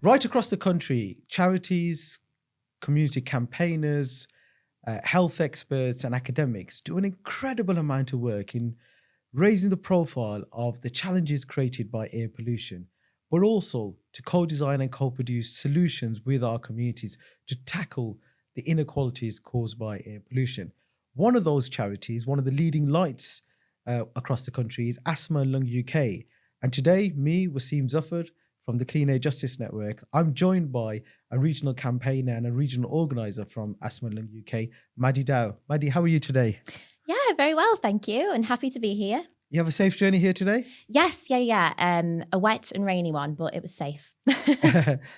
Right across the country, charities, community campaigners, health experts, and academics do an incredible amount of work in raising the profile of the challenges created by air pollution, but also to co-design and co-produce solutions with our communities to tackle the inequalities caused by air pollution. One of those charities, one of the leading lights across the country, is Asthma and Lung UK. And today, me, Wasim Zafar, from the Clean Air Justice Network, I'm joined by a regional campaigner and a regional organiser from Asthma and Lung UK, Maddy Dawe. Maddy, how are you today? Yeah, very well, thank you, and happy to be here. You have a safe journey here today? Yes, yeah. A wet and rainy one, but it was safe.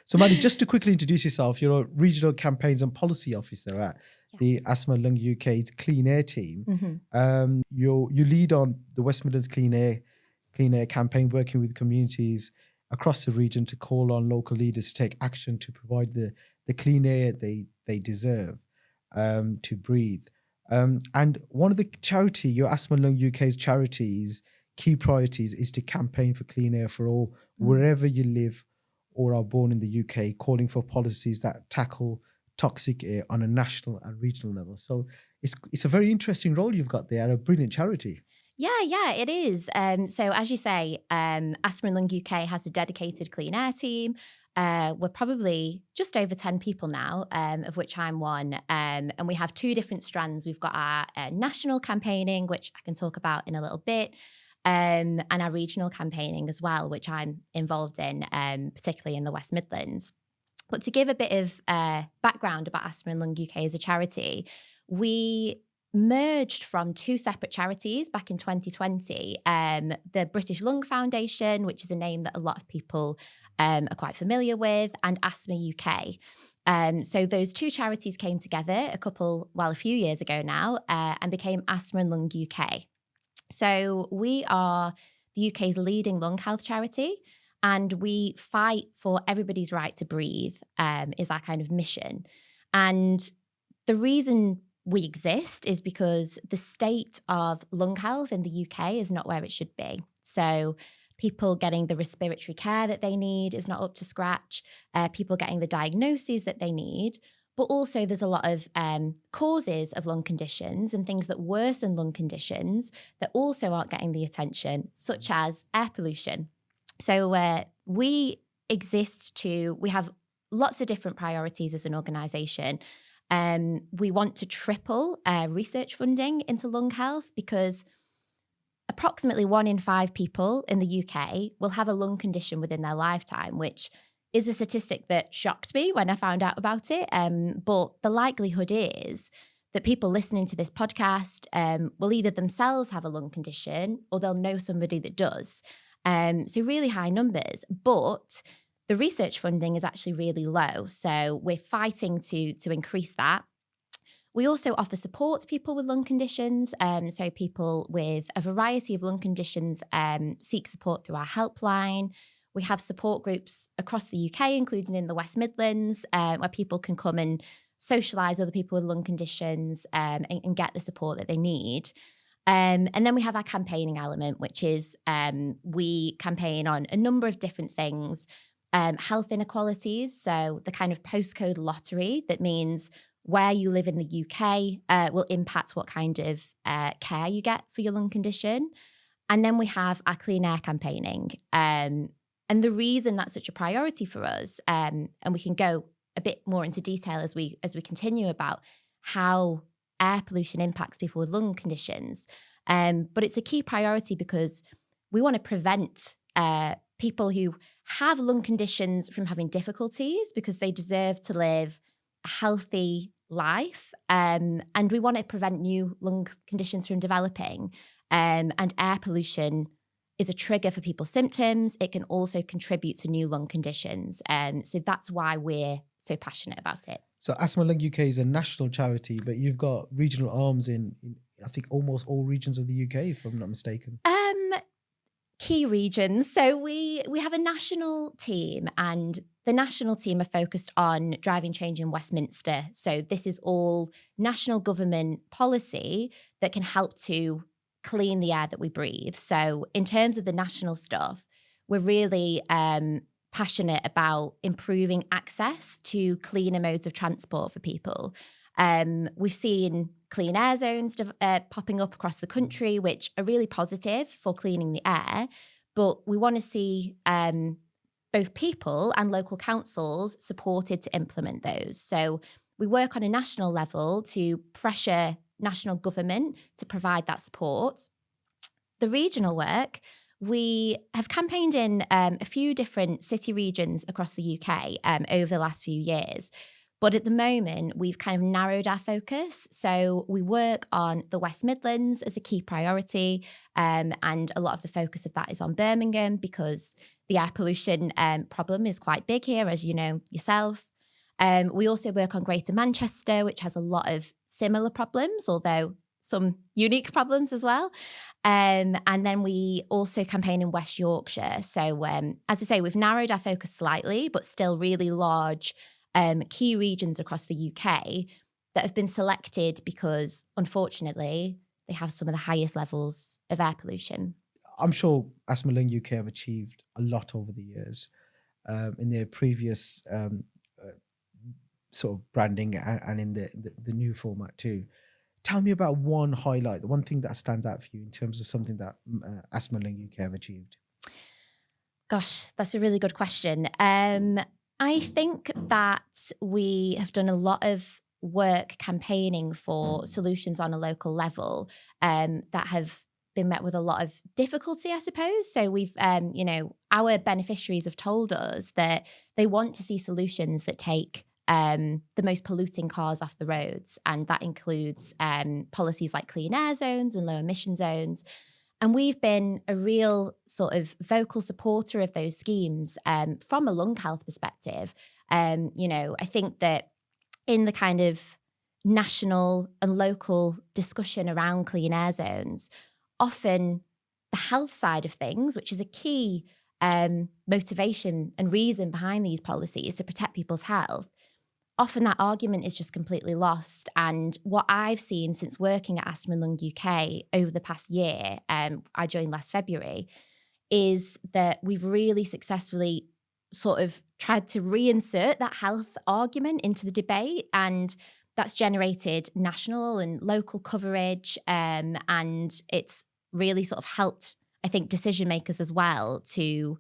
So, Maddy, just to quickly introduce yourself, you're a regional campaigns and policy officer at the Asthma and Lung UK's Clean Air team. Mm-hmm. You lead on the West Midlands Clean Air campaign, working with communities across the region to call on local leaders to take action to provide the clean air they deserve to breathe. And one of the your Asthma and Lung UK's charities' key priorities is to campaign for clean air for all, wherever you live or are born in the UK, calling for policies that tackle toxic air on a national and regional level. So it's a very interesting role you've got there, a brilliant charity. Yeah, it is. So as you say, Asthma and Lung UK has a dedicated clean air team. We're probably just over 10 people now, of which I'm one. And we have two different strands. We've got our national campaigning, which I can talk about in a little bit, and our regional campaigning as well, which I'm involved in, particularly in the West Midlands. But to give a bit of background about Asthma and Lung UK as a charity, we merged from two separate charities back in 2020. The British Lung Foundation, which is a name that a lot of people are quite familiar with, and Asthma UK. So those two charities came together a few years ago now, and became Asthma and Lung UK. So we are the UK's leading lung health charity, and we fight for everybody's right to breathe, is our kind of mission. And the reason we exist is because the state of lung health in the UK is not where it should be. So people getting the respiratory care that they need is not up to scratch. People getting the diagnoses that they need. But also there's a lot of causes of lung conditions and things that worsen lung conditions that also aren't getting the attention, such as air pollution. So we have lots of different priorities as an organisation. We want to triple research funding into lung health because approximately 1 in 5 people in the UK will have a lung condition within their lifetime, which is a statistic that shocked me when I found out about it. But the likelihood is that people listening to this podcast will either themselves have a lung condition or they'll know somebody that does. So really high numbers, but the research funding is actually really low. So we're fighting to increase that. We also offer support to people with lung conditions. So people with a variety of lung conditions seek support through our helpline. We have support groups across the UK, including in the West Midlands, where people can come and socialise with other people with lung conditions and get the support that they need. And then we have our campaigning element, which is we campaign on a number of different things. Health inequalities, so the kind of postcode lottery that means where you live in the UK will impact what kind of care you get for your lung condition. And then we have our clean air campaigning. And the reason that's such a priority for us, and we can go a bit more into detail as we continue about how air pollution impacts people with lung conditions. But it's a key priority because we want to prevent people who have lung conditions from having difficulties because they deserve to live a healthy life. And we want to prevent new lung conditions from developing. And air pollution is a trigger for people's symptoms. It can also contribute to new lung conditions. So that's why we're so passionate about it. So Asthma Lung UK is a national charity, but you've got regional arms in I think almost all regions of the UK, if I'm not mistaken. Key regions. So we have a national team, and the national team are focused on driving change in Westminster. So this is all national government policy that can help to clean the air that we breathe. So in terms of the national stuff, we're really passionate about improving access to cleaner modes of transport for people. We've seen clean air zones popping up across the country, which are really positive for cleaning the air. But we want to see both people and local councils supported to implement those. So we work on a national level to pressure national government to provide that support. The regional work, we have campaigned in a few different city regions across the UK over the last few years. But at the moment, we've kind of narrowed our focus. So we work on the West Midlands as a key priority. And a lot of the focus of that is on Birmingham because the air pollution problem is quite big here, as you know yourself. We also work on Greater Manchester, which has a lot of similar problems, although some unique problems as well. And then we also campaign in West Yorkshire. So as I say, we've narrowed our focus slightly, but still really large key regions across the UK that have been selected because, unfortunately, they have some of the highest levels of air pollution. I'm sure Asthma Lung UK have achieved a lot over the years in their previous sort of branding and in the new format too. Tell me about one highlight, the one thing that stands out for you in terms of something that Asthma Lung UK have achieved. Gosh, that's a really good question. I think that we have done a lot of work campaigning for solutions on a local level that have been met with a lot of difficulty, I suppose. So we've, our beneficiaries have told us that they want to see solutions that take the most polluting cars off the roads. And that includes policies like clean air zones and low emission zones. And we've been a real sort of vocal supporter of those schemes from a lung health perspective. I think that in the kind of national and local discussion around clean air zones, often the health side of things, which is a key motivation and reason behind these policies to protect people's health, often that argument is just completely lost. And what I've seen since working at Asthma Lung UK over the past year, I joined last February, is that we've really successfully sort of tried to reinsert that health argument into the debate. And that's generated national and local coverage. And it's really sort of helped, I think, decision makers as well to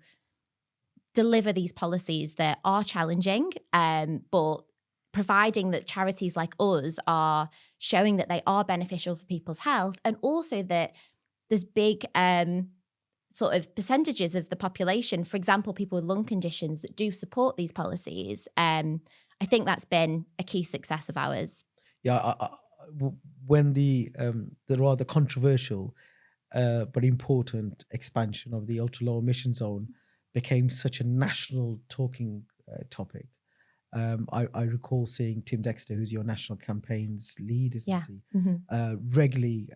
deliver these policies that are challenging, but providing that charities like us are showing that they are beneficial for people's health, and also that there's big sort of percentages of the population, for example, people with lung conditions, that do support these policies. I think that's been a key success of ours. Yeah, when the rather controversial but important expansion of the ultra low emission zone became such a national talking topic, I recall seeing Tim Dexter, who's your national campaigns lead, isn't he? Mm-hmm. Regularly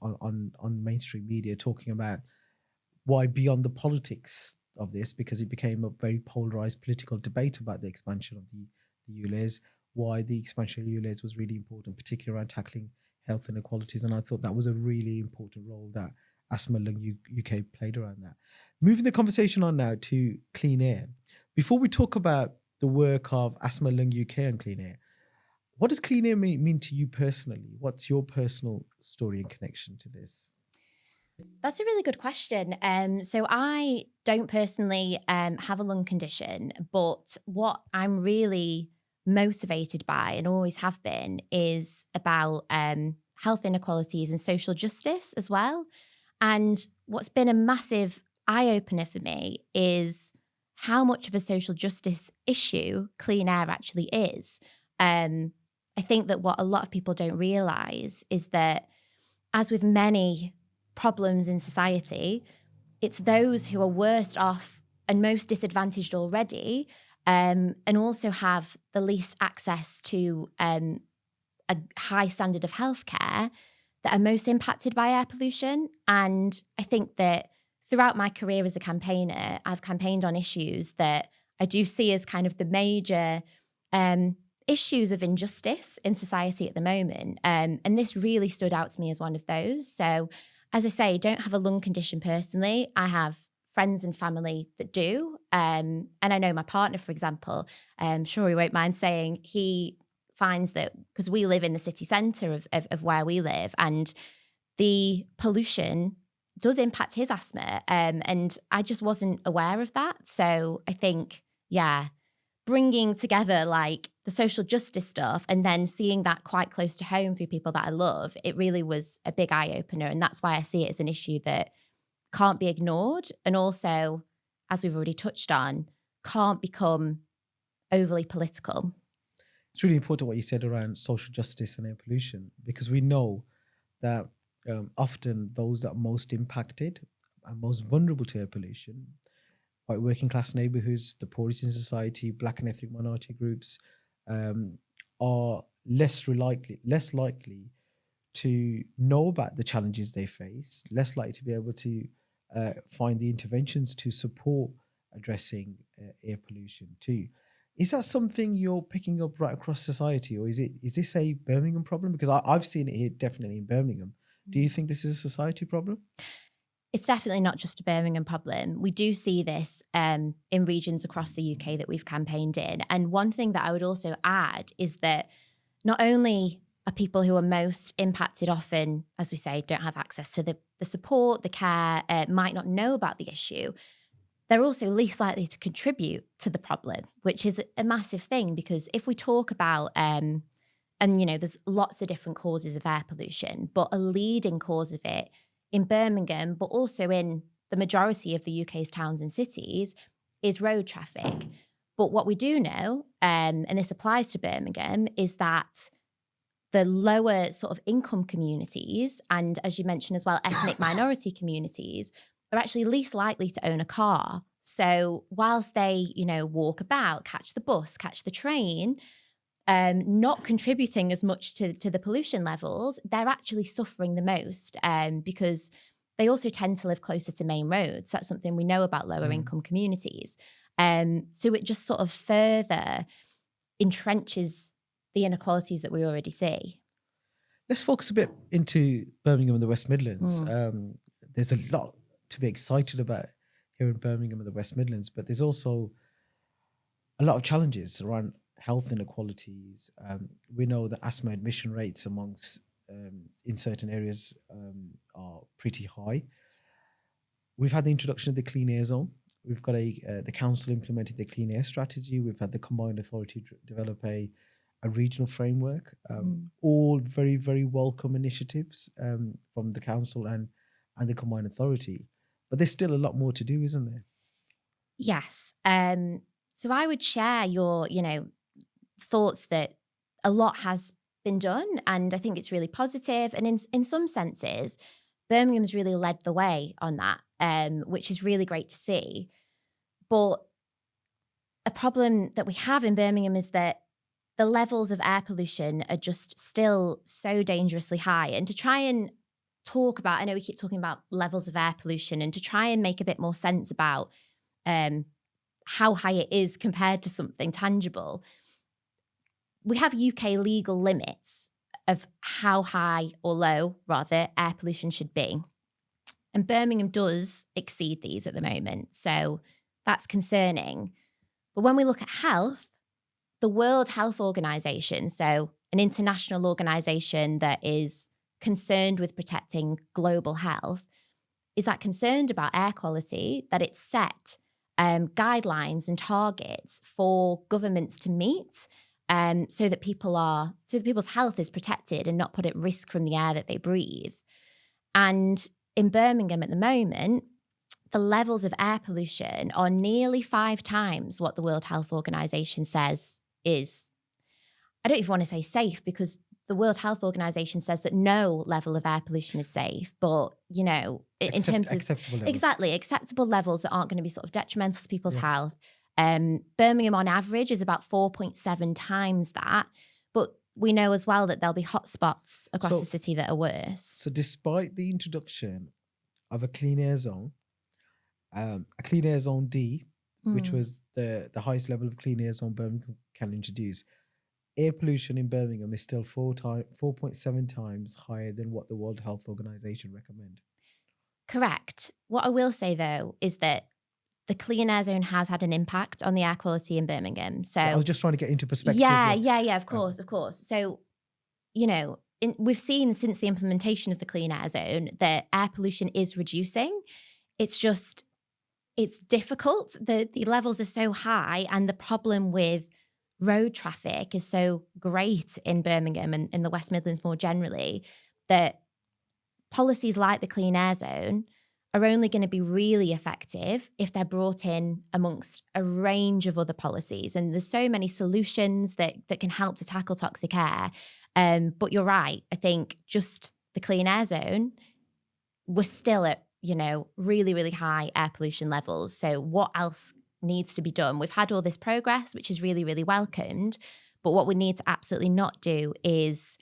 on mainstream media talking about why beyond the politics of this, because it became a very polarized political debate about the expansion of the ULEZ, why the expansion of ULEZ was really important, particularly around tackling health inequalities. And I thought that was a really important role that Asthma Lung UK played around that. Moving the conversation on now to clean air. Before we talk about the work of Asthma Lung UK and clean air, what does clean air mean to you personally? What's your personal story and connection to this? That's a really good question. So I don't personally have a lung condition, but what I'm really motivated by and always have been is about health inequalities and social justice as well. And what's been a massive eye-opener for me is how much of a social justice issue clean air actually is. I think that what a lot of people don't realise is that, as with many problems in society, it's those who are worst off and most disadvantaged already, and also have the least access to a high standard of healthcare, that are most impacted by air pollution. And I think that throughout my career as a campaigner, I've campaigned on issues that I do see as kind of the major issues of injustice in society at the moment. And this really stood out to me as one of those. So, as I say, I don't have a lung condition personally. I have friends and family that do. And I know my partner, for example, I'm sure he won't mind saying he finds that because we live in the city centre of where we live, and the pollution does impact his asthma. And I just wasn't aware of that. So I think, yeah, bringing together like the social justice stuff and then seeing that quite close to home through people that I love, it really was a big eye opener. And that's why I see it as an issue that can't be ignored. And also, as we've already touched on, can't become overly political. It's really important what you said around social justice and air pollution, because we know that often those that are most impacted and most vulnerable to air pollution, like working class neighborhoods, the poorest in society, black and ethnic minority groups, are less likely to know about the challenges they face, less likely to be able to find the interventions to support addressing air pollution too. Is that something you're picking up right across society, or is this a Birmingham problem? Because I've seen it here definitely in Birmingham. Do you think this is a society problem? It's definitely not just a Birmingham problem. We do see this in regions across the UK that we've campaigned in. And one thing that I would also add is that not only are people who are most impacted often, as we say, don't have access to the support, the care, might not know about the issue, they're also least likely to contribute to the problem, which is a massive thing. Because if we talk about, and you know, there's lots of different causes of air pollution, but a leading cause of it in Birmingham, but also in the majority of the UK's towns and cities, is road traffic. But what we do know, and this applies to Birmingham, is that the lower sort of income communities, and as you mentioned as well, ethnic minority communities, are actually least likely to own a car. So whilst they, you know, walk about, catch the bus, catch the train, not contributing as much to the pollution levels, they're actually suffering the most because they also tend to live closer to main roads. That's something we know about lower income communities. So it just sort of further entrenches the inequalities that we already see. Let's focus a bit into Birmingham and the West Midlands. There's a lot to be excited about here in Birmingham and the West Midlands, but there's also a lot of challenges around health inequalities. We know that asthma admission rates amongst in certain areas are pretty high. We've had the introduction of the clean air zone. We've got the council implemented the clean air strategy. We've had the combined authority develop a regional framework. All very, very welcome initiatives from the council and the combined authority. But there's still a lot more to do, isn't there? Yes. So I would share your, you know, thoughts that a lot has been done, and I think it's really positive. And in some senses, Birmingham's really led the way on that, which is really great to see. But a problem that we have in Birmingham is that the levels of air pollution are just still so dangerously high. And to try and talk about, I know we keep talking about levels of air pollution, and to try and make a bit more sense about how high it is compared to something tangible, we have UK legal limits of how high or low, rather, air pollution should be. And Birmingham does exceed these at the moment. So that's concerning. But when we look at health, the World Health Organization, so an international organization that is concerned with protecting global health, is that concerned about air quality, that it's set guidelines and targets for governments to meet, so that people's health is protected and not put at risk from the air that they breathe. And in Birmingham at the moment, the levels of air pollution are nearly 5 times what the World Health Organization says is, I don't even want to say safe, because the World Health Organization says that no level of air pollution is safe, but, you know, in terms of acceptable levels. Exactly, acceptable levels that aren't going to be sort of detrimental to people's health. Birmingham on average is about 4.7 times that, but we know as well that there'll be hotspots across the city that are worse. So despite the introduction of a clean air zone D, which was the highest level of clean air zone Birmingham can introduce, air pollution in Birmingham is still 4.7 times higher than what the World Health Organization recommend. Correct. What I will say though is that the clean air zone has had an impact on the air quality in Birmingham. Yeah, I was So just trying to get into perspective. yeah, of Um, course, of course. So, you know, we've seen since the implementation of the clean air zone that air pollution is reducing. It's just, it's difficult. The levels are so high, and the problem with road traffic is so great in Birmingham and in the West Midlands more generally, that policies like the clean air zone are only going to be really effective if they're brought in amongst a range of other policies. And there's so many solutions that can help to tackle toxic air. But you're right. I think just the clean air zone, we're still at, really, really high air pollution levels. So what else needs to be done? We've had all this progress, which is really, really welcomed. But what we need to absolutely not do is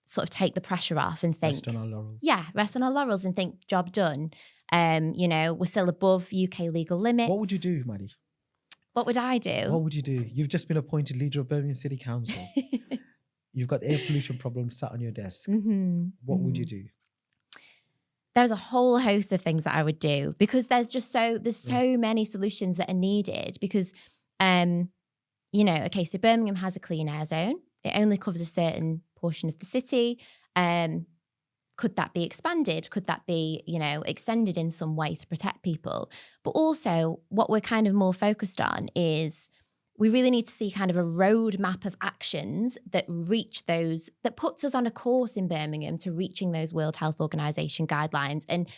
sort of take the pressure off and think, rest on our laurels. yeah, rest on our laurels and think job done. We're still above UK legal limits. What would you do, Maddy? What would I What do? would you do? You've just been appointed leader of Birmingham City Council. You've got the air pollution problem sat on your desk. What would you do? There's a whole host of things that I would do, because there's so many solutions that are needed, because okay, so Birmingham has a clean air zone. It only covers a certain portion of the city. Could that be expanded? Could that be, extended in some way to protect people? But also what we're kind of more focused on is we really need to see kind of a roadmap of actions that puts us on a course in Birmingham to reaching those World Health Organization guidelines. And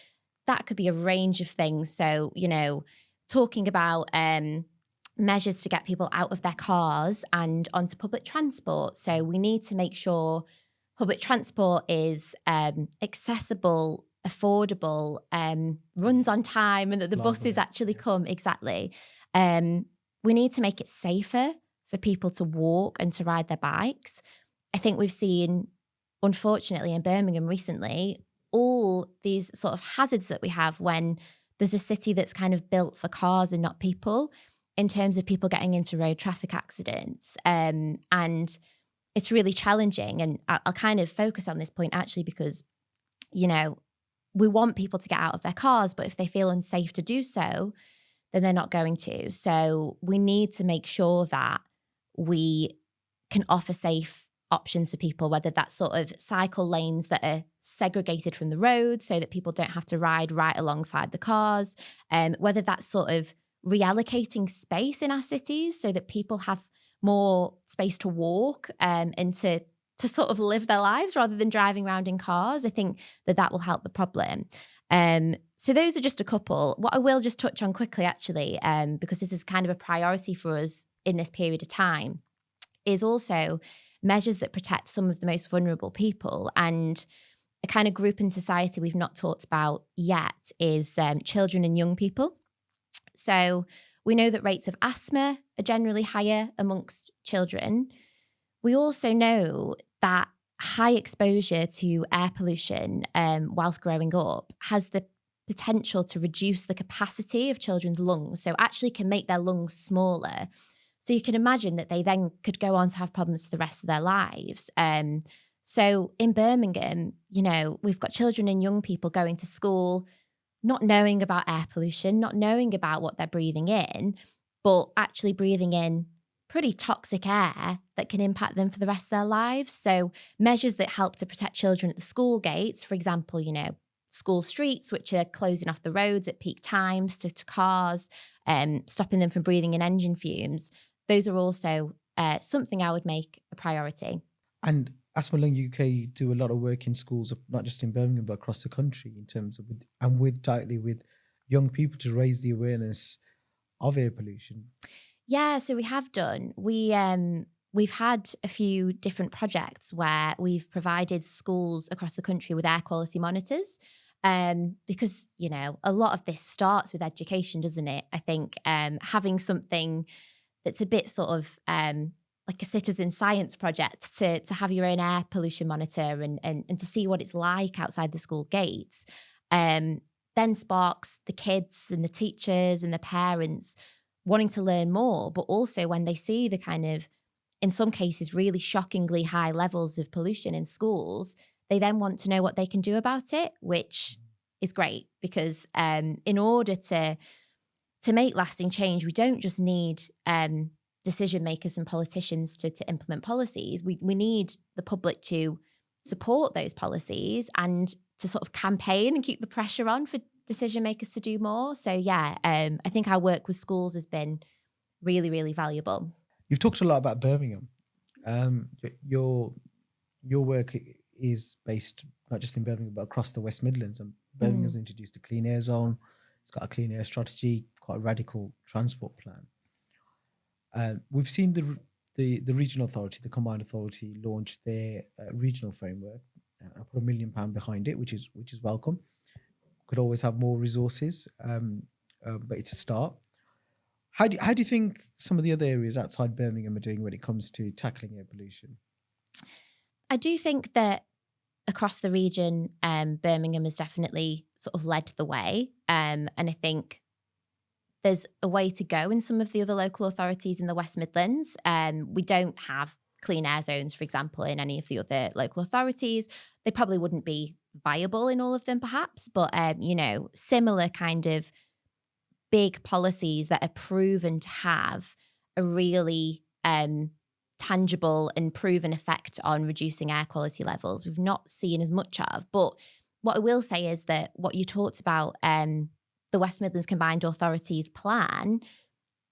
that could be a range of things. So, talking about measures to get people out of their cars and onto public transport. So we need to make sure public transport is accessible, affordable, runs on time, and that the buses actually come. Exactly. We need to make it safer for people to walk and to ride their bikes. I think we've seen, unfortunately, in Birmingham recently, all these sort of hazards that we have when there's a city that's kind of built for cars and not people, in terms of people getting into road traffic accidents. And it's really challenging. And I'll kind of focus on this point actually because, we want people to get out of their cars, but if they feel unsafe to do so, then they're not going to. So we need to make sure that we can offer safe options for people, whether that's sort of cycle lanes that are segregated from the road so that people don't have to ride right alongside the cars, whether that's sort of reallocating space in our cities so that people have more space to walk and to sort of live their lives rather than driving around in cars. I think that will help the problem. So those are just a couple. What I will just touch on quickly, actually, because this is kind of a priority for us in this period of time, is also measures that protect some of the most vulnerable people. And a kind of group in society we've not talked about yet is children and young people. So we know that rates of asthma are generally higher amongst children. We also know that high exposure to air pollution whilst growing up has the potential to reduce the capacity of children's lungs, so actually can make their lungs smaller. So you can imagine that they then could go on to have problems for the rest of their lives. So in Birmingham, we've got children and young people going to school, not knowing about air pollution, not knowing about what they're breathing in, but actually breathing in pretty toxic air that can impact them for the rest of their lives. So measures that help to protect children at the school gates, for example, school streets, which are closing off the roads at peak times to cars, stopping them from breathing in engine fumes. Those are also something I would make a priority. And Asthma Lung UK do a lot of work in schools, not just in Birmingham, but across the country in terms of directly with young people to raise the awareness of air pollution. Yeah, so we have done. We've had a few different projects where we've provided schools across the country with air quality monitors, because a lot of this starts with education, doesn't it? I think having something that's a bit sort of like a citizen science project to have your own air pollution monitor and to see what it's like outside the school gates, then sparks the kids and the teachers and the parents wanting to learn more, but also when they see the kind of, in some cases, really shockingly high levels of pollution in schools, they then want to know what they can do about it, which is great because in order to make lasting change, we don't just need decision makers and politicians to implement policies. We need the public to support those policies and to sort of campaign and keep the pressure on for decision makers to do more. So yeah, I think our work with schools has been really, really valuable. You've talked a lot about Birmingham. Your work is based not just in Birmingham but across the West Midlands. And Birmingham's introduced a clean air zone. It's got a clean air strategy, quite a radical transport plan. We've seen the regional authority, the combined authority, launch their regional framework. I put £1 million behind it, which is welcome. Could always have more resources, but it's a start. How do you think some of the other areas outside Birmingham are doing when it comes to tackling air pollution? I do think that across the region, Birmingham has definitely sort of led the way. And I think there's a way to go in some of the other local authorities in the West Midlands. We don't have clean air zones, for example, in any of the other local authorities. They probably wouldn't be viable in all of them, perhaps, but, similar kind of big policies that are proven to have a really tangible and proven effect on reducing air quality levels we've not seen as much of. But what I will say is that what you talked about, the West Midlands Combined Authorities plan,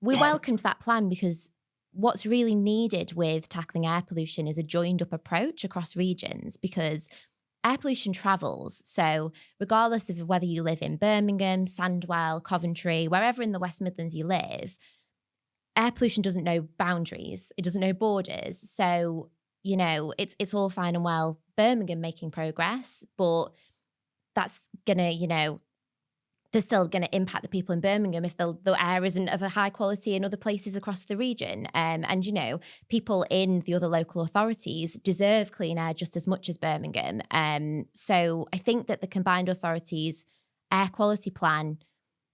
we welcomed that plan because what's really needed with tackling air pollution is a joined up approach across regions, because air pollution travels. So regardless of whether you live in Birmingham, Sandwell, Coventry, wherever in the West Midlands you live, air pollution doesn't know boundaries. It doesn't know borders. So, it's all fine and well Birmingham making progress, but that's going to, they're still going to impact the people in Birmingham if the air isn't of a high quality in other places across the region. And people in the other local authorities deserve clean air just as much as Birmingham. So I think that the Combined Authorities Air Quality Plan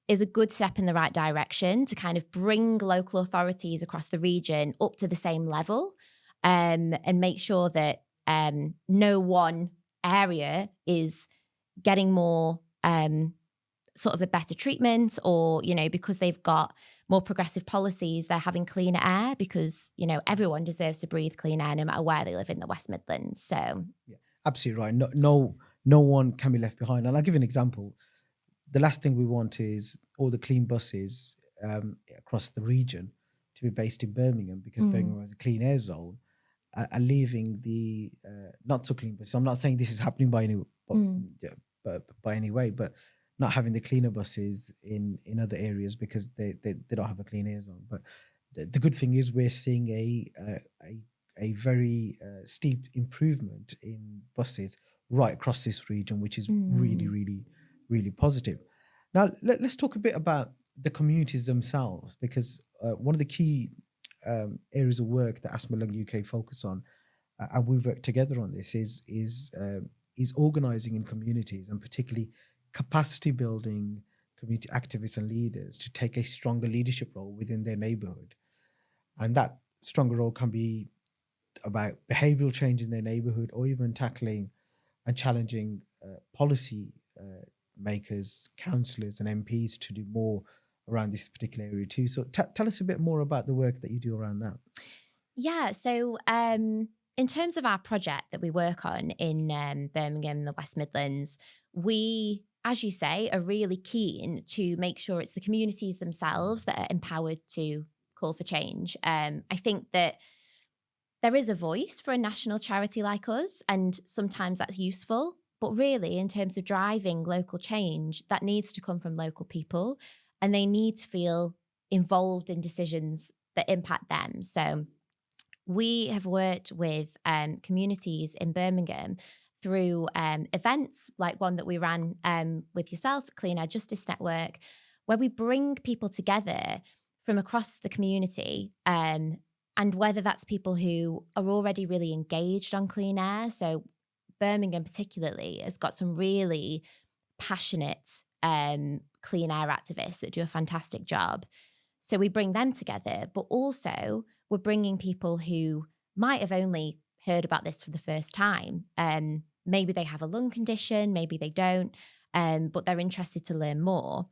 is a good step in the right direction to kind of bring local authorities across the region up to the same level, and make sure that no one area is getting more sort of a better treatment, or, because they've got more progressive policies, they're having cleaner air, because, everyone deserves to breathe clean air no matter where they live in the West Midlands. So yeah, absolutely right. No one can be left behind. And I'll give you an example. The last thing we want is all the clean buses across the region to be based in Birmingham, because Birmingham has a clean air zone, and leaving the not so clean buses. I'm not saying this is happening by any way, but not having the cleaner buses in other areas because they don't have a clean air zone. But the good thing is we're seeing a very steep improvement in buses right across this region, which is really, really, really positive. Now, let's talk a bit about the communities themselves, because one of the key areas of work that Asthma Lung UK focus on, and we've worked together on this, is organising in communities, and particularly capacity building community activists and leaders to take a stronger leadership role within their neighbourhood. And that stronger role can be about behavioural change in their neighbourhood, or even tackling and challenging policy makers, councillors and MPs to do more around this particular area too. So tell us a bit more about the work that you do around that. Yeah, so in terms of our project that we work on in Birmingham and the West Midlands, we, as you say, are really keen to make sure it's the communities themselves that are empowered to call for change. I think that there is a voice for a national charity like us, and sometimes that's useful. But really, in terms of driving local change, that needs to come from local people, and they need to feel involved in decisions that impact them. So we have worked with communities in Birmingham through events like one that we ran with yourself, Clean Air Justice Network, where we bring people together from across the community, and whether that's people who are already really engaged on clean air. So Birmingham particularly has got some really passionate clean air activists that do a fantastic job. So we bring them together, but also we're bringing people who might have only heard about this for the first time. maybe they have a lung condition, maybe they don't, but they're interested to learn more.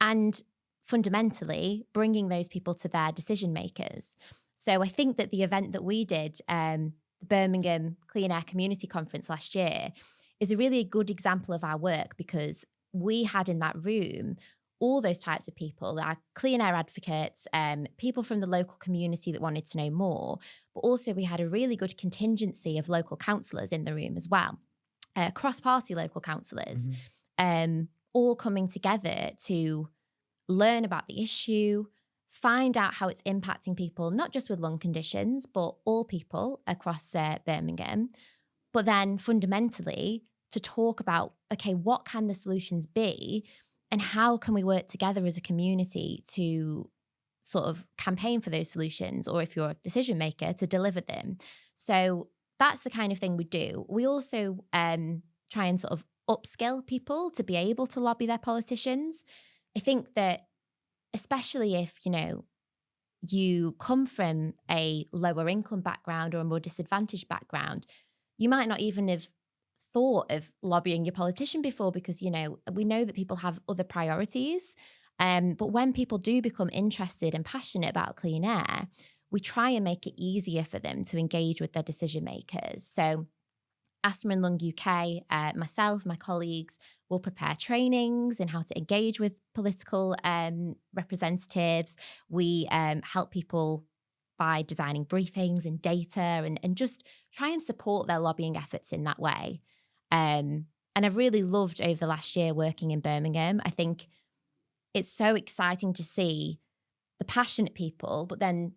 And fundamentally, bringing those people to their decision makers. So I think that the event that we did, the Birmingham Clean Air Community Conference last year, is a really good example of our work, because we had in that room all those types of people, our clean air advocates, people from the local community that wanted to know more, but also we had a really good contingency of local councillors in the room as well, cross-party local councillors, all coming together to learn about the issue, find out how it's impacting people, not just with lung conditions, but all people across Birmingham. But then fundamentally to talk about, okay, what can the solutions be and how can we work together as a community to sort of campaign for those solutions, or if you're a decision maker, to deliver them. So that's the kind of thing we do. We also try and sort of upskill people to be able to lobby their politicians. I think that especially if, you come from a lower income background or a more disadvantaged background, you might not even have thought of lobbying your politician before, because, we know that people have other priorities. But when people do become interested and passionate about clean air, we try and make it easier for them to engage with their decision makers. So Asthma and Lung UK, myself, my colleagues will prepare trainings in how to engage with political representatives. We help people by designing briefings and data, and just try and support their lobbying efforts in that way. And I've really loved over the last year working in Birmingham. I think it's so exciting to see the passionate people, but then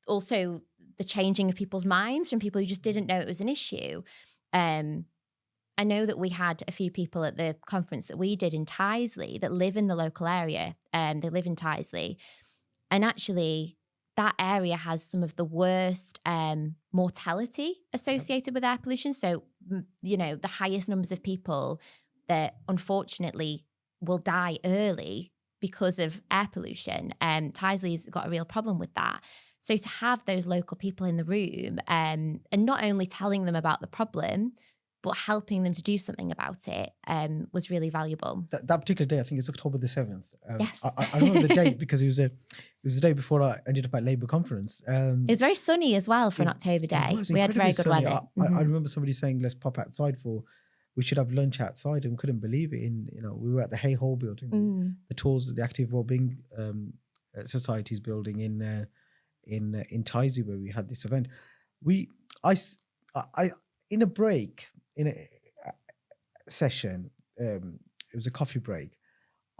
also the changing of people's minds from people who just didn't know it was an issue. I know that we had a few people at the conference that we did in Tyseley that live in the local area. They live in Tyseley. And actually, that area has some of the worst mortality associated with air pollution. So, the highest numbers of people that unfortunately will die early because of air pollution. Tyseley's got a real problem with that. So to have those local people in the room and not only telling them about the problem, but helping them to do something about it was really valuable. That particular day, I think it's October the 7th. Yes. I remember the date because it was the day before I ended up at Labour conference. It was very sunny as well for an October day. We had very good sunny. weather. I remember somebody saying, let's pop outside we should have lunch outside, and couldn't believe it. We were at the Hay Hole building, the tours of the Active Wellbeing Society's building in Tyseley, where we had this event. I in a break, in a session, it was a coffee break,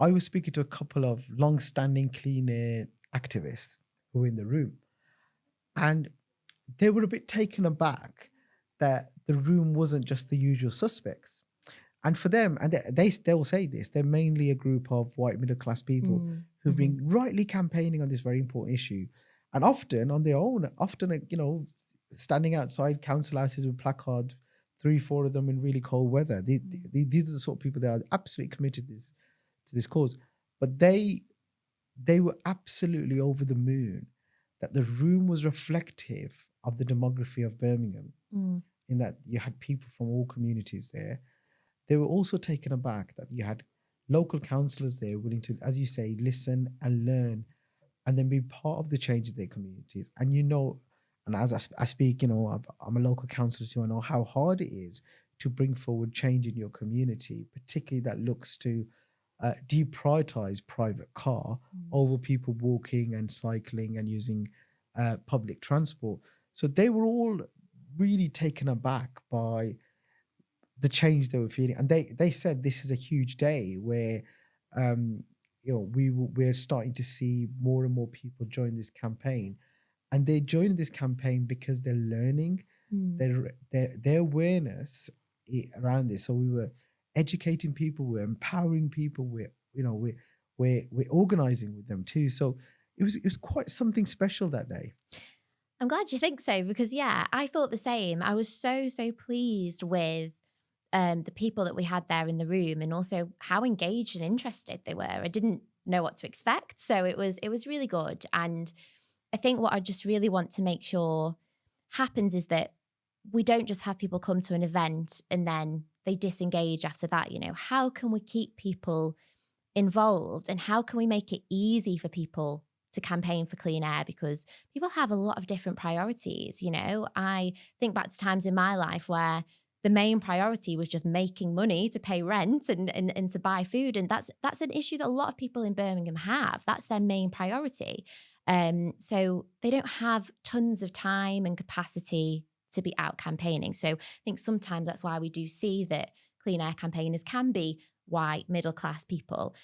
I was speaking to a couple of long-standing clean air activists who were in the room, and they were a bit taken aback that the room wasn't just the usual suspects. And for them, and they'll say this, they're mainly a group of white middle-class people who've been rightly campaigning on this very important issue, and often on their own, standing outside council houses with placards, 3-4 of them in really cold weather. These are the sort of people that are absolutely committed to this cause. But they were absolutely over the moon that the room was reflective of the demography of Birmingham, in that you had people from all communities there. They were also taken aback that you had local councillors there willing to, as you say, listen and learn, and then be part of the change of their communities. And and as I speak, I'm a local councillor too. I know how hard it is to bring forward change in your community, particularly that looks to deprioritise private car over people walking and cycling and using public transport. So they were all really taken aback by the change they were feeling, and they said this is a huge day where we're starting to see more and more people join this campaign, and they're joining this campaign because they're learning their awareness around this. So we were educating people, we're empowering people, we're organizing with them too. So it was quite something special that day. I'm glad you think so, because I thought the same. I was so pleased with the people that we had there in the room, and also how engaged and interested they were. I didn't know what to expect, so it was really good. And I think what I just really want to make sure happens is that we don't just have people come to an event and then they disengage after that. How can we keep people involved, and how can we make it easy for people to campaign for clean air? Because people have a lot of different priorities. I think back to times in my life where the main priority was just making money to pay rent and to buy food, and that's an issue that a lot of people in Birmingham have. That's their main priority. So they don't have tons of time and capacity to be out campaigning. So I think sometimes that's why we do see that clean air campaigners can be white, middle class people.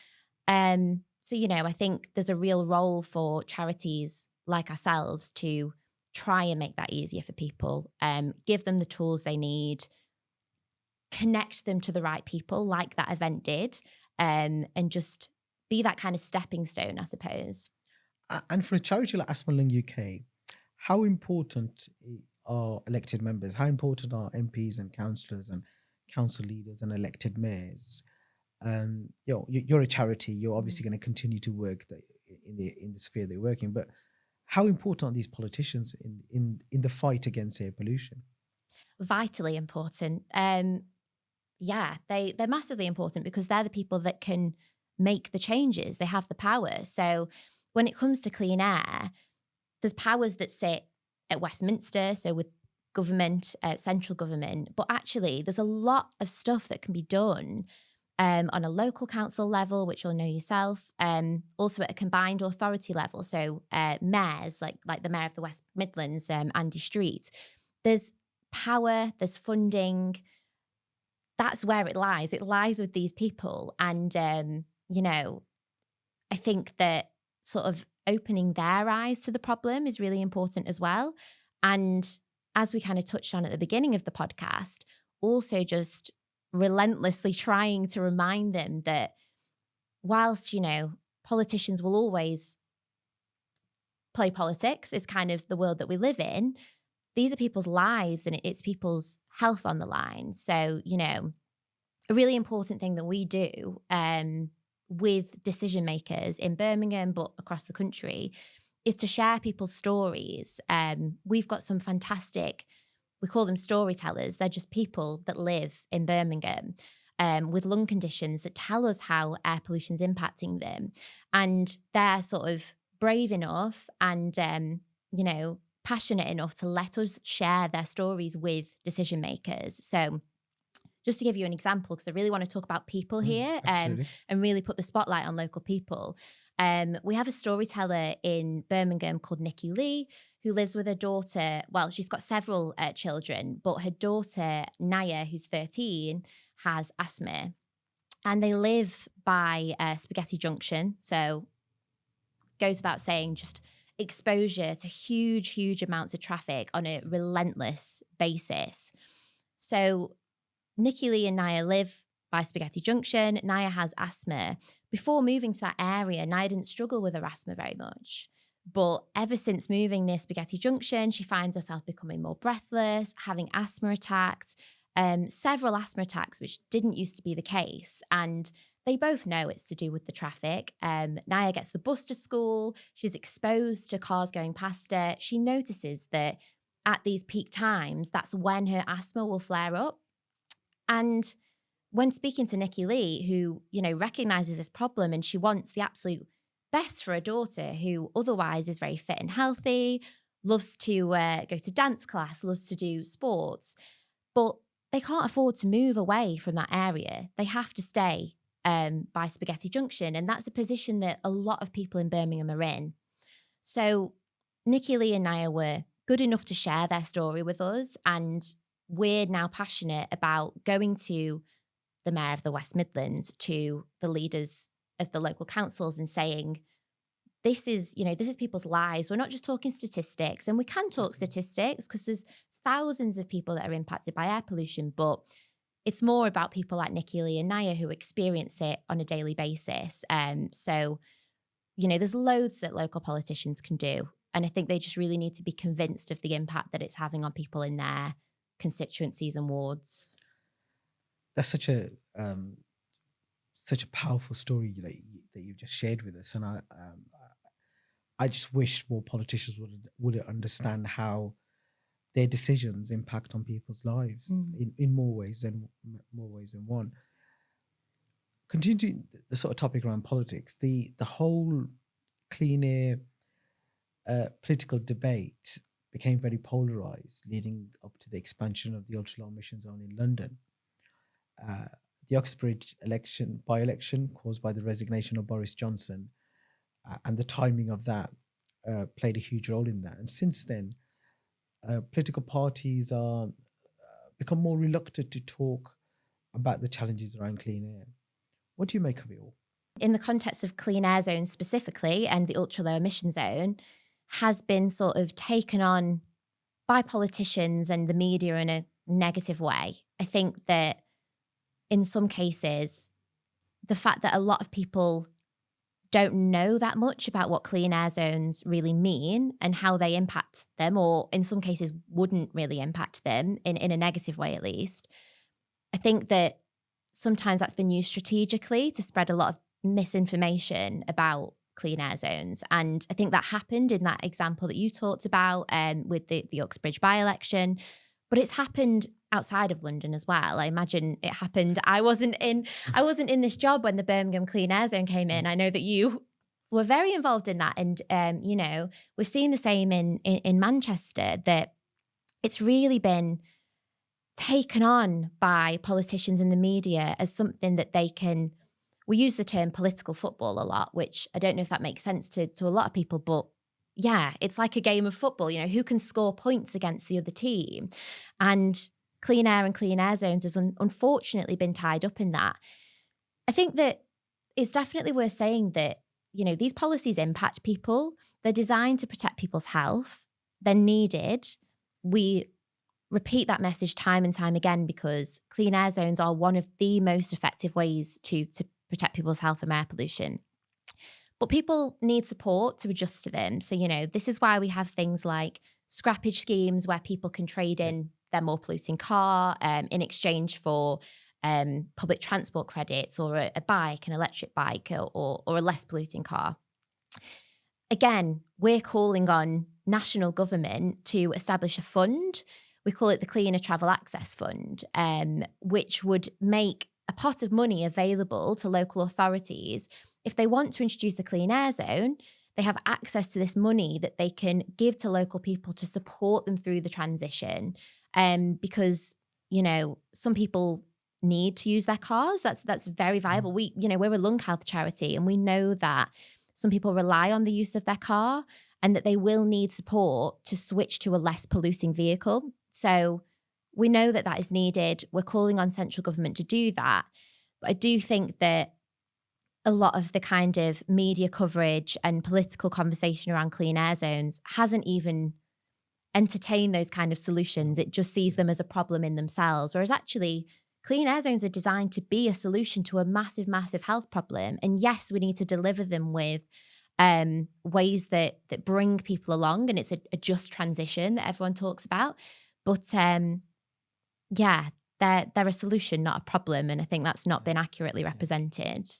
So, I think there's a real role for charities like ourselves to try and make that easier for people, give them the tools they need, connect them to the right people like that event did, and just be that kind of stepping stone, I suppose. And for a charity like Asthma Lung UK, how important are elected members? How important are MPs and councillors and council leaders and elected mayors? You're a charity. You're obviously going to continue to work in the sphere they're working. But how important are these politicians in the fight against air pollution? Vitally important. Yeah, they're massively important because they're the people that can make the changes. They have the power. So when it comes to clean air, there's powers that sit at Westminster, so with government, central government, but actually there's a lot of stuff that can be done on a local council level, which you'll know yourself, also at a combined authority level. So mayors, like the Mayor of the West Midlands, Andy Street, there's power, there's funding. That's where it lies. It lies with these people. And, I think that sort of opening their eyes to the problem is really important as well. And as we kind of touched on at the beginning of the podcast, also just relentlessly trying to remind them that whilst, politicians will always play politics, it's kind of the world that we live in, these are people's lives and it's people's health on the line. So, a really important thing that we do with decision makers in Birmingham, but across the country, is to share people's stories. We've got some fantastic, we call them storytellers. They're just people that live in Birmingham with lung conditions that tell us how air pollution's impacting them. And they're sort of brave enough and, passionate enough to let us share their stories with decision makers. So just to give you an example, because I really want to talk about people here and really put the spotlight on local people. We have a storyteller in Birmingham called Nikki Lee, who lives with her daughter. Well, she's got several children, but her daughter, Naya, who's 13, has asthma. And they live by Spaghetti Junction. So goes without saying, just exposure to huge amounts of traffic on a relentless basis. So Nikki Lee and Naya live by Spaghetti Junction. Naya has asthma. Before moving to that area, Naya didn't struggle with her asthma very much. But ever since moving near Spaghetti Junction, she finds herself becoming more breathless, having asthma attacks, several asthma attacks, which didn't used to be the case. And they both know it's to do with the traffic. Naya gets the bus to school. She's exposed to cars going past her. She notices that at these peak times, that's when her asthma will flare up. And when speaking to Nikki Lee, who, recognizes this problem and she wants the absolute best for her daughter, who otherwise is very fit and healthy, loves to go to dance class, loves to do sports, but they can't afford to move away from that area. They have to stay by Spaghetti Junction. And that's a position that a lot of people in Birmingham are in. So Nikki Lee and Naya were good enough to share their story with us. And we're now passionate about going to the Mayor of the West Midlands, to the leaders of the local councils and saying, this is people's lives. We're not just talking statistics, and we can talk statistics because there's thousands of people that are impacted by air pollution, but it's more about people like Nikki Lee and Naya who experience it on a daily basis. So, there's loads that local politicians can do. And I think they just really need to be convinced of the impact that it's having on people in their constituencies and wards. That's such a powerful story that you've just shared with us, and I just wish more politicians would understand how their decisions impact on people's lives in more ways than one. Continuing the sort of topic around politics, the whole clean air political debate became very polarized, leading up to the expansion of the ultra low emission zone in London. Uh, the Uxbridge by-election caused by the resignation of Boris Johnson, and the timing of that played a huge role in that. And since then, political parties are become more reluctant to talk about the challenges around clean air. What do you make of it all? In the context of clean air zones specifically, and the ultra low emission zone has been sort of taken on by politicians and the media in a negative way. I think that in some cases, the fact that a lot of people don't know that much about what clean air zones really mean and how they impact them, or in some cases wouldn't really impact them in a negative way, at least. I think that sometimes that's been used strategically to spread a lot of misinformation about clean air zones. And I think that happened in that example that you talked about with the Uxbridge by-election. But it's happened outside of London as well. I imagine it happened. I wasn't in this job when the Birmingham Clean Air Zone came in. I know that you were very involved in that. And, we've seen the same in Manchester, that it's really been taken on by politicians and the media as something that they can. We use the term political football a lot, which I don't know if that makes sense to a lot of people, but yeah, it's like a game of football, who can score points against the other team. And clean air and clean air zones has unfortunately been tied up in that. I think that it's definitely worth saying that, these policies impact people. They're designed to protect people's health. They're needed. We repeat that message time and time again because clean air zones are one of the most effective ways to protect people's health from air pollution. But people need support to adjust to them. So, this is why we have things like scrappage schemes where people can trade in their more polluting car in exchange for public transport credits, or a bike, an electric bike, or a less polluting car. Again, we're calling on national government to establish a fund. We call it the Cleaner Travel Access Fund, which would make a pot of money available to local authorities. If they want to introduce a clean air zone, they have access to this money that they can give to local people to support them through the transition. Because, some people need to use their cars. That's very viable. We're a lung health charity, and we know that some people rely on the use of their car and that they will need support to switch to a less polluting vehicle. So we know that is needed. We're calling on central government to do that. But I do think that a lot of the kind of media coverage and political conversation around clean air zones hasn't even entertained those kind of solutions. It just sees them as a problem in themselves, whereas actually clean air zones are designed to be a solution to a massive, massive health problem. And yes, we need to deliver them with ways that bring people along, and it's a just transition that everyone talks about. But they're a solution, not a problem. And I think that's not been accurately represented.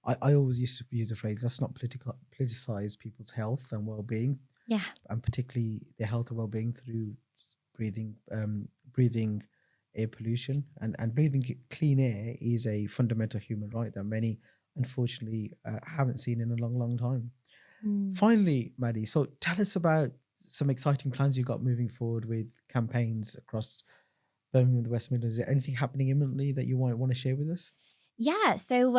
I always used to use the phrase, let's not politicize people's health and well-being. Yeah. And particularly their health and well-being through breathing air pollution. And breathing clean air is a fundamental human right that many, unfortunately, haven't seen in a long, long time. Finally, Maddy, so tell us about some exciting plans you've got moving forward with campaigns across Birmingham and the West Midlands. Is there anything happening imminently that you might want to share with us? Yeah, so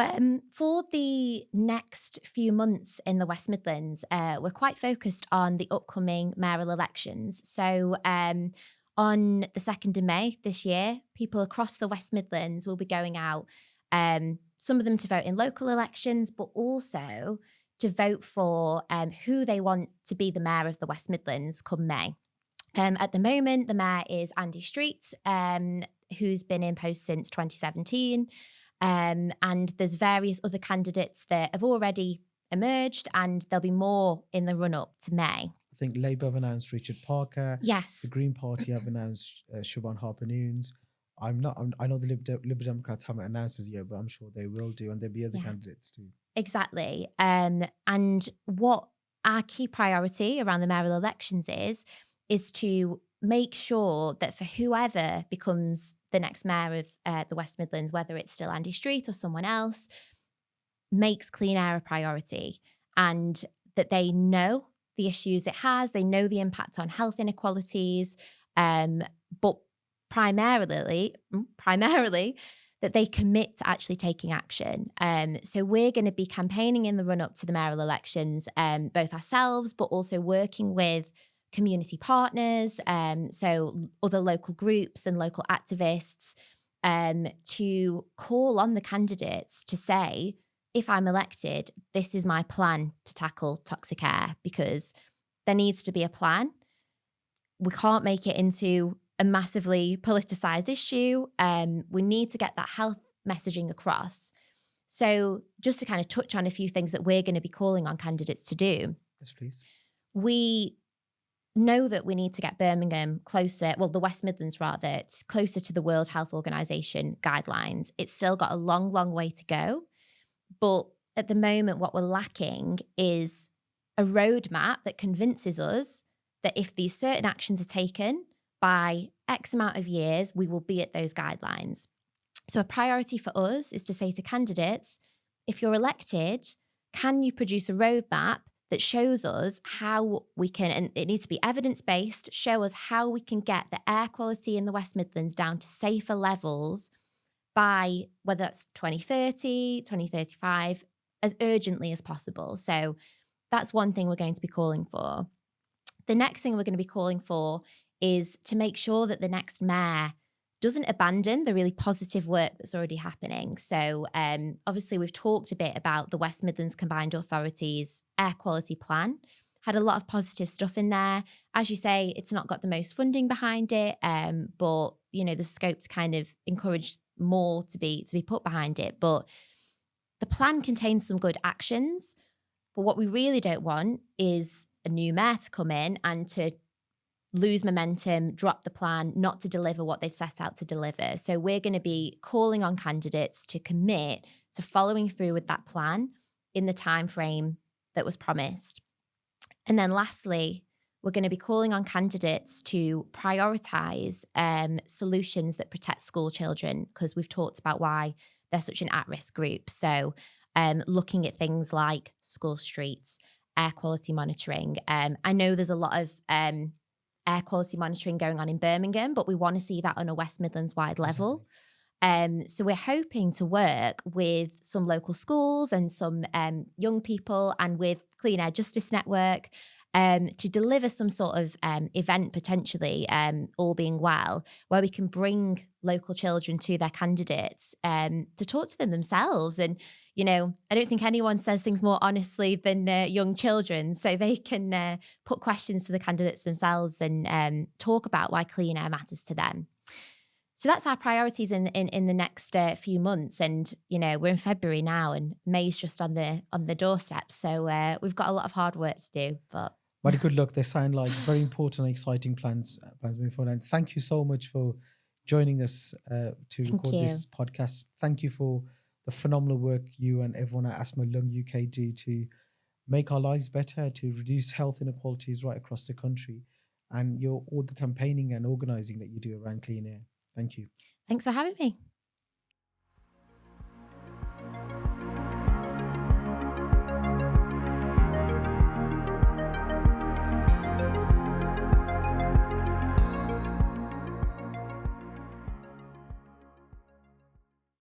for the next few months in the West Midlands, we're quite focused on the upcoming mayoral elections. So on the 2nd of May this year, people across the West Midlands will be going out, some of them to vote in local elections, but also to vote for who they want to be the mayor of the West Midlands come May. At the moment, the mayor is Andy Street, who's been in post since 2017. And there's various other candidates that have already emerged, and there'll be more in the run-up to May. I think Labour have announced Richard Parker. Yes. The Green Party have announced Siobhan Harper-Nunes. I know the Liberal Democrats haven't announced as yet, but I'm sure they will do, and there'll be other candidates too. Exactly. And what our key priority around the mayoral elections is to make sure that for whoever becomes the next mayor of the West Midlands, whether it's still Andy Street or someone else, makes clean air a priority, and that they know the issues it has, they know the impact on health inequalities, but primarily that they commit to actually taking action. So we're going to be campaigning in the run up to the mayoral elections, both ourselves, but also working with community partners, so other local groups and local activists, to call on the candidates to say, if I'm elected, this is my plan to tackle toxic air, because there needs to be a plan. We can't make it into a massively politicized issue. We need to get that health messaging across. So just to kind of touch on a few things that we're going to be calling on candidates to do. Yes, please. We know that we need to get Birmingham closer, well, the West Midlands rather, closer to the World Health Organization guidelines. It's still got a long, long way to go. But at the moment, what we're lacking is a roadmap that convinces us that if these certain actions are taken by X amount of years, we will be at those guidelines. So a priority for us is to say to candidates, if you're elected, can you produce a roadmap that shows us how we can, and it needs to be evidence-based, show us how we can get the air quality in the West Midlands down to safer levels by whether that's 2030, 2035, as urgently as possible. So that's one thing we're going to be calling for. The next thing we're going to be calling for is to make sure that the next mayor doesn't abandon the really positive work that's already happening. So obviously we've talked a bit about the West Midlands Combined Authorities Air Quality Plan. Had a lot of positive stuff in there. As you say, it's not got the most funding behind it, but the scope to kind of encourage more to be put behind it. But the plan contains some good actions. But what we really don't want is a new mayor to come in and to lose momentum, drop the plan, not to deliver what they've set out to deliver. So we're going to be calling on candidates to commit to following through with that plan in the time frame that was promised. And then lastly, we're going to be calling on candidates to prioritise solutions that protect school children, because we've talked about why they're such an at-risk group. So looking at things like school streets, air quality monitoring. I know there's a lot of air quality monitoring going on in Birmingham, but we want to see that on a West Midlands wide level. So we're hoping to work with some local schools and some young people and with Clean Air Justice Network to deliver some sort of event, potentially, all being well, where we can bring local children to their candidates to talk to them themselves. And, I don't think anyone says things more honestly than young children. So they can put questions to the candidates themselves and talk about why clean air matters to them. So that's our priorities in the next few months. And, we're in February now and May's just on the doorstep. So we've got a lot of hard work to do. But Very good luck. They sound like very important and exciting plans moving forward. And thank you so much for joining us to record this podcast. Thank you for the phenomenal work you and everyone at Asthma Lung UK do to make our lives better, to reduce health inequalities right across the country, and all the campaigning and organising that you do around clean air. Thank you. Thanks for having me.